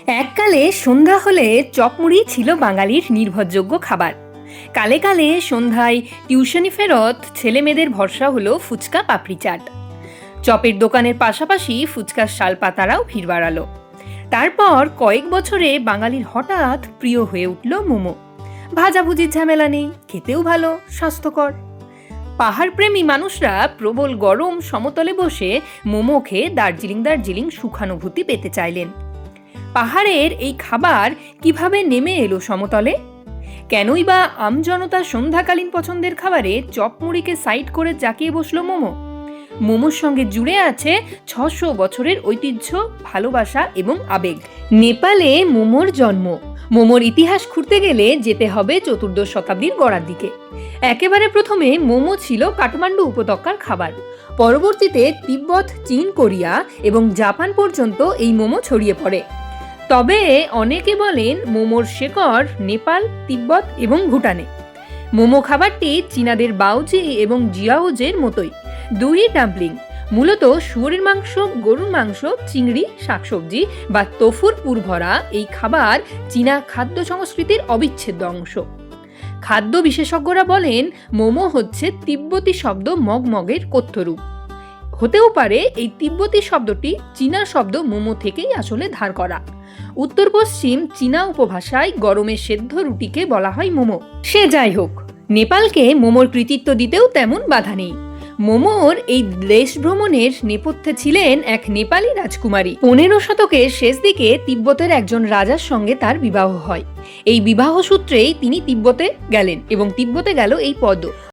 এককালে সন্ধ্যা হলে চপমুড়ি ছিল বাঙালির নির্ভরযোগ্য খাবার। কালে কালে সন্ধ্যায় টিউশনি ফেরত ছেলেমেয়েদের ভরসা হলো ফুচকা পাপড়ি চাট। চপের দোকানের পাশাপাশি ফুচকার শালপাতারাও ভিড় বাড়ালো। তারপর কয়েক বছরে বাঙালির হঠাৎ প্রিয় হয়ে উঠল মোমো। ভাজাভুজির ঝামেলা নেই, খেতেও ভালো, স্বাস্থ্যকর। পাহাড়প্রেমী মানুষরা প্রবল গরম সমতলে বসে মোমো খেয়ে দার্জিলিং দার্জিলিং সুখানুভূতি পেতে চাইলেন। পাহাড়ের এই খাবার কিভাবে নেমে এলো সমতলে? কেনই বা আমজনতা সন্ধ্যাকালীন পছন্দের খাবারে চপমুড়িকে সাইড করে জাকিয়ে বসলো মোমো? মোমোর সঙ্গে জুড়ে আছে ৬০০ বছরের ঐতিহ্য, ভালোবাসা এবং আবেগ। নেপালে মোমোর জন্ম। মোমোর ইতিহাস খুঁড়তে গেলে যেতে হবে চতুর্দশ শতাব্দীর গোড়ার দিকে। একেবারে প্রথমে মোমো ছিল কাঠমান্ডু উপত্যকার খাবার। পরবর্তীতে তিব্বত, চীন, কোরিয়া এবং জাপান পর্যন্ত এই মোমো ছড়িয়ে পড়ে। তবে অনেকে বলেন মোমোর শেকড় নেপাল, তিব্বত এবং ভুটানে। মোমো খাবারটি চীনাদের বাউজি এবং জিয়াওজের মতোই দুই ডাম্পলিং, মূলত শুয়োরের মাংস, গরুর মাংস, চিংড়ি, শাকসবজি বা তোফুর পুরভরা এই খাবার চীনা খাদ্য সংস্কৃতির অবিচ্ছেদ্য অংশ। খাদ্য বিশেষজ্ঞরা বলেন মোমো হচ্ছে তিব্বতী শব্দ মগমগের কথ্যরূপ। হতেও পারে এই তিব্বতী শব্দটি চীনা শব্দ মোমো থেকেই আসলে ধার করা। উত্তর পশ্চিম চীনা উপভাষায় গরমে সেদ্ধ রুটিকে বলা হয় মোমো। সে যাই হোক, নেপালকে মোমোর কৃতিত্ব দিতেও তেমন বাধা নেই। মোমোর এই দেশ ভ্রমণের নেপথ্যে ছিলেন এক নেপালি রাজকুমারী। ১৫ শতকের শেষ দিকে তিব্বতের একজন রাজার সঙ্গে তার বিবাহ হয়। এই বিবাহ সূত্রেই তিনি তিব্বতে গেলেন এবং তিব্বতে গেল এই পদ।